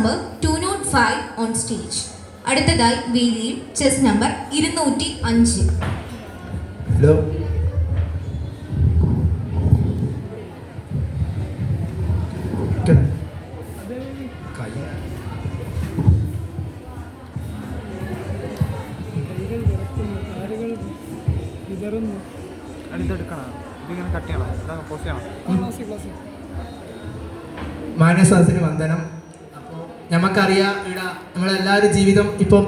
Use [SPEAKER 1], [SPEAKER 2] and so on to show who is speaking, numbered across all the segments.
[SPEAKER 1] Number 205 on stage. അടുത്തതായി വേദിയിൽ chess number 205.
[SPEAKER 2] Hello, മാന്യസദസ്സിന് വന്ദനം. അപ്പോൾ നമുക്കറിയാം ഇവിടെ നമ്മളെല്ലാവരും ജീവിതം ഇപ്പോൾ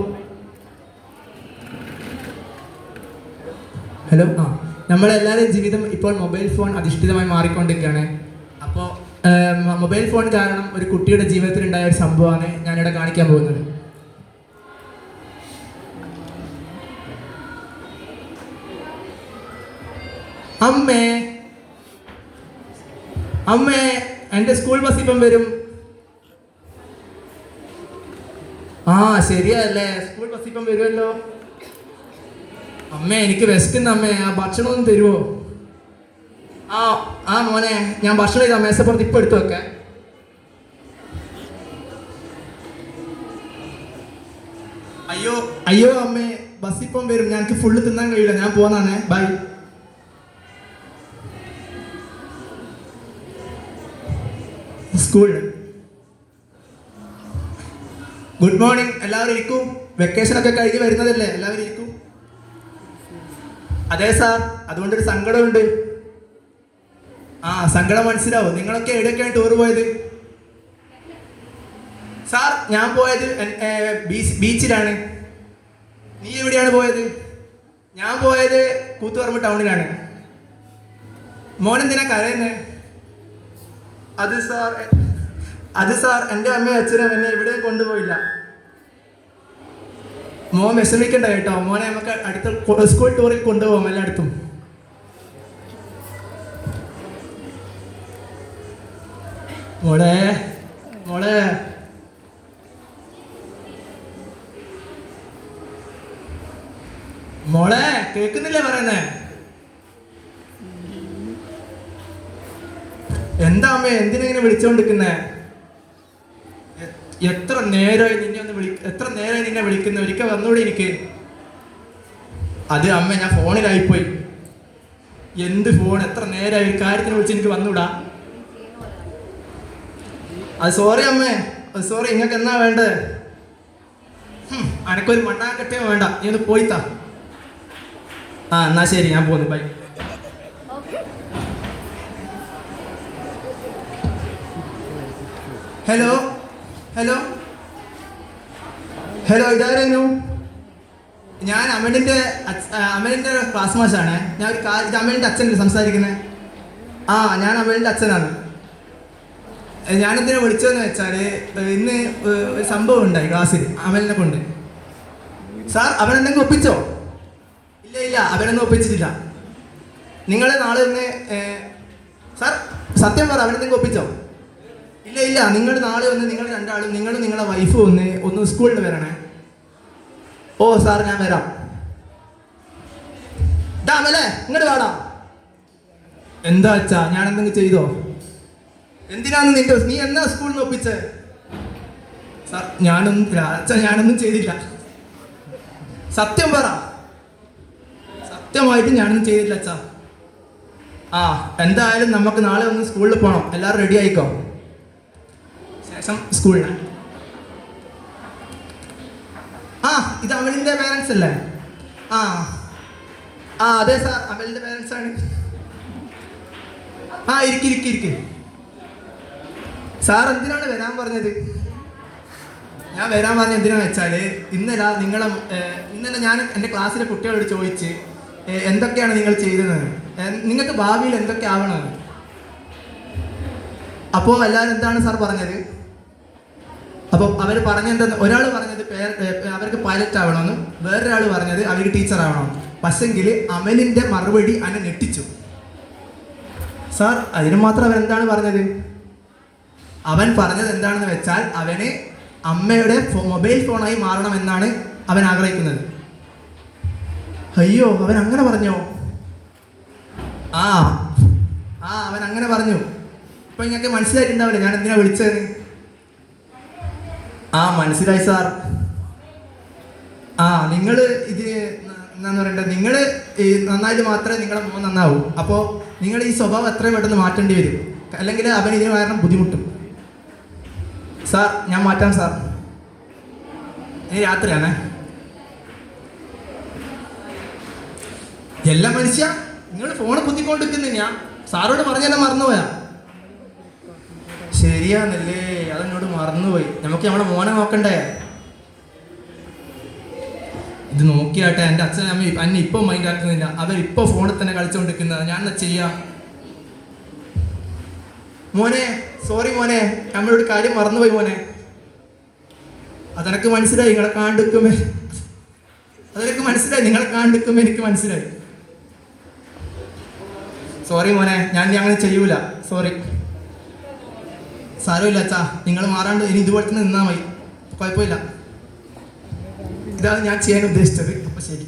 [SPEAKER 2] നമ്മളെല്ലാവരും ജീവിതം ഇപ്പോൾ മൊബൈൽ ഫോൺ അധിഷ്ഠിതമായി മാറിക്കൊണ്ടിരിക്കുകയാണ്. അപ്പോൾ മൊബൈൽ ഫോൺ കാരണം ഒരു കുട്ടിയുടെ ജീവിതത്തിലുണ്ടായ ഒരു സംഭവമാണ് ഞാനിവിടെ കാണിക്കാൻ പോകുന്നത്. അമ്മേ അമ്മേ, എൻ്റെ സ്കൂൾ ബസ് ഇപ്പം വരും. ആ ശരിയല്ലേ, സ്കൂൾ ബസ് ഇപ്പം വരുമല്ലോ. അമ്മേ എനിക്ക് വിശക്കുന്ന അമ്മേ, ആ ഭക്ഷണം ഒന്ന് തരുമോ? ആ മോനെ, ഞാൻ ഭക്ഷണം ചെയ്താ മേശപ്പുറത്ത് ഇപ്പം എടുത്തു വെക്കാം. അയ്യോ അയ്യോ അമ്മേ, ബസ് ഇപ്പം വരും, ഞങ്ങൾക്ക് ഫുള്ള് തിന്നാൻ കഴിയില്ല, ഞാൻ പോന്നാണേ, ബൈ. സ്കൂൾ ഗുഡ് മോർണിംഗ്, എല്ലാവരും ഇരിക്കും. വെക്കേഷനൊക്കെ കഴിഞ്ഞ് വരുന്നതല്ലേ, എല്ലാവരും ഇരിക്കും. അതെ സാർ, അതുകൊണ്ടൊരു സങ്കടമുണ്ട്. ആ സങ്കടം മനസ്സിലാവും. നിങ്ങളൊക്കെ എവിടെയൊക്കെയാണ് ടൂർ പോയത്? സാർ ഞാൻ പോയത് ബീച്ചിലാണ്. നീ എവിടെയാണ് പോയത്? ഞാൻ പോയത് കൂത്തുപറമ്പ് ടൗണിലാണ്. മോനെന്തിനാ കരയുന്നേ? അത് സാർ എൻ്റെ അമ്മയും അച്ഛനും എന്നെ എവിടെയും കൊണ്ടുപോയില്ല. മോൻ വിഷമിക്കണ്ട കേട്ടോ, മോനെ നമുക്ക് അടുത്ത സ്കൂൾ ടൂറിൽ കൊണ്ടുപോകാം എല്ലായിടത്തും. മോളെ മോളെ മോളെ കേൾക്കുന്നില്ലേ പറയുന്നേ? എന്താ അമ്മേ, എന്തിനെങ്ങനെ വിളിച്ചോണ്ടിരിക്കുന്നേ? എത്ര നേരമായി നിന്നെ വിളിക്കുന്നു, ഒരിക്കൽ വന്നൂടെ എനിക്ക്? അത് അമ്മ, ഞാൻ ഫോണിലായിപ്പോയി. എന്ത് ഫോൺ? എത്ര നേരമായി ഒരു കാര്യത്തിന് വിളിച്ച് എനിക്ക് വന്നൂടാ? അത് സോറി അമ്മേ, അത് സോറി. നിങ്ങൾക്ക് എന്നാ വേണ്ടത്? അനക്കൊരു മണ്ണാക്കട്ടയോ വേണ്ട, നീ ഒന്ന് പോയിത്താ. ആ എന്നാ ശരി, ഞാൻ പോന്നു, ബൈ. ഹലോ ഹലോ ഹലോ, ഇതായിരുന്നു. ഞാൻ അമലിൻ്റെ ക്ലാസ് മാഷാണ്. ഞാൻ ഇത് അമലിൻ്റെ അച്ഛനല്ലേ സംസാരിക്കുന്നത്? ആ ഞാൻ അമലിൻ്റെ അച്ഛനാണ്. ഞാനെന്തിനാ വിളിച്ചതെന്ന് വെച്ചാൽ, ഇന്ന് ഒരു സംഭവം ഉണ്ടായി ക്ലാസ്സിൽ അമലിനെ കൊണ്ട്. സാർ അവനെന്തെങ്കിലും ഒപ്പിച്ചോ? ഇല്ല അവനൊന്നും ഒപ്പിച്ചിട്ടില്ല. നിങ്ങൾ നാളെ ഒന്ന് സാർ സത്യം പറ, അവനെന്തെങ്കിലും ഒപ്പിച്ചോ? ഇല്ല നിങ്ങൾ നാളെ ഒന്ന്, നിങ്ങൾ രണ്ടാളും, നിങ്ങളും നിങ്ങളെ വൈഫും ഒന്ന് സ്കൂളിൽ വരണേ. ഓ സാർ ഞാൻ വരാം. അമലേ ഇങ്ങോട്ട് വാടാ. എന്താ അച്ഛാ, ഞാൻ എന്തെങ്കിലും ചെയ്തോ? എന്തിനാന്ന് നീ എന്നാ സ്കൂളിൽ നിന്ന് ഒപ്പിച്ചേ? സാർ ഞാനൊന്നും ചെയ്തില്ല. സത്യം പറ. സത്യമായിട്ട് ഞാനൊന്നും ചെയ്തില്ല അച്ഛാ. ആ എന്തായാലും നമുക്ക് നാളെ ഒന്ന് സ്കൂളിൽ പോകണം, എല്ലാവരും റെഡി ആയിക്കോ. ശേഷം സ്കൂളിന്. ആ ഇത് അമലിൻ്റെ പേരൻസ് അല്ലേ? ആ അതെ സാർ, അമലിൻ്റെ പേരൻസ് ആണ്. ആ ഇരിക്ക്. സാർ എന്തിനാണ് വരാൻ പറഞ്ഞത്? ഞാൻ വരാൻ പറഞ്ഞത് എന്തിനാന്ന് വെച്ചാൽ, ഇന്നലെ ഞാൻ എൻ്റെ ക്ലാസ്സിലെ കുട്ടികളോട് ചോദിച്ച് എന്തൊക്കെയാണ് നിങ്ങൾ ചെയ്തത്, നിങ്ങൾക്ക് ഭാവിയിൽ എന്തൊക്കെ ആവണമെന്ന്. അപ്പോൾ എല്ലാവരും എന്താണ് സാർ പറഞ്ഞത്? അപ്പോൾ അവർ പറഞ്ഞെന്താ, ഒരാൾ പറഞ്ഞത് അവർക്ക് പൈലറ്റ് ആവണമെന്നും, വേറൊരാൾ പറഞ്ഞത് അവർക്ക് ടീച്ചർ ആവണമെന്നും. പക്ഷെങ്കിൽ അമലിൻ്റെ മറുപടി എന്നെ ഞെട്ടിച്ചു സാർ. അതിന് മാത്രം അവൻ എന്താണ് പറഞ്ഞത്? അവൻ പറഞ്ഞത് എന്താണെന്ന് വെച്ചാൽ, അവന് അമ്മയുടെ മൊബൈൽ ഫോണായി മാറണമെന്നാണ് അവൻ ആഗ്രഹിക്കുന്നത്. അയ്യോ, അവൻ അങ്ങനെ പറഞ്ഞോ? ആ അവൻ അങ്ങനെ പറഞ്ഞു. ഇപ്പൊ നിങ്ങൾക്ക് മനസ്സിലായിട്ടുണ്ടാവില്ല ഞാൻ എന്തിനാ വിളിച്ചത്. ആ മനസ്സിലായി സാർ. ആ നിങ്ങൾ ഇത് എന്താന്ന് പറയണ്ടത്, നിങ്ങൾ നന്നായിട്ട് മാത്രമേ നിങ്ങളെ മോൻ നന്നാവൂ. അപ്പോൾ നിങ്ങൾ ഈ സ്വഭാവം എത്രയും പെട്ടെന്ന് മാറ്റേണ്ടി വരും, അല്ലെങ്കിൽ അവൻ ഇതിന് കാരണം ബുദ്ധിമുട്ടും. സാർ ഞാൻ മാറ്റാം സാർ. ഇനി രാത്രിയാണേ. എല്ലാ മനുഷ്യ നിങ്ങൾ ഫോണ് കുത്തിക്കൊണ്ടിരിക്കുന്ന ഞാൻ സാറോട് പറഞ്ഞെല്ലാം മറന്നുപോയാ. ശരിയാന്നല്ലേ, അതെന്നോട് മറന്നുപോയി. നമുക്ക് നമ്മുടെ മോനെ നോക്കണ്ടേ. ഇത് നോക്കിയാട്ടെ, എൻ്റെ അച്ഛനും അമ്മ എന്നെ ഇപ്പം മൈൻഡ് ആക്കുന്നില്ല. അവരിപ്പോൾ ഫോണിൽ തന്നെ കളിച്ചുകൊണ്ടിരിക്കുന്നത്. ഞാൻ എന്താ ചെയ്യാം? മോനെ സോറി മോനെ, അമ്മയോട് കാര്യം മറന്നുപോയി മോനെ. അതെനിക്ക് മനസ്സിലായി, നിങ്ങളെ കാണ്ടിക്കുമേ. അതെനിക്ക് മനസ്സിലായി, നിങ്ങളെ കാണ്ടിക്കുമേ എനിക്ക് മനസ്സിലായി. സോറി മോനെ, ഞാൻ അങ്ങനെ ചെയ്യൂല. സോറി. സാരമില്ല അച്ഛാ, നിങ്ങൾ മാറാണ്ട് ഇനി ഇതുപോലെ തന്നെ നിന്നാൽ മതി, കുഴപ്പമില്ല. ഇതാണ് ഞാൻ ചെയ്യാൻ ഉദ്ദേശിച്ചത്. അപ്പൊ ശരി.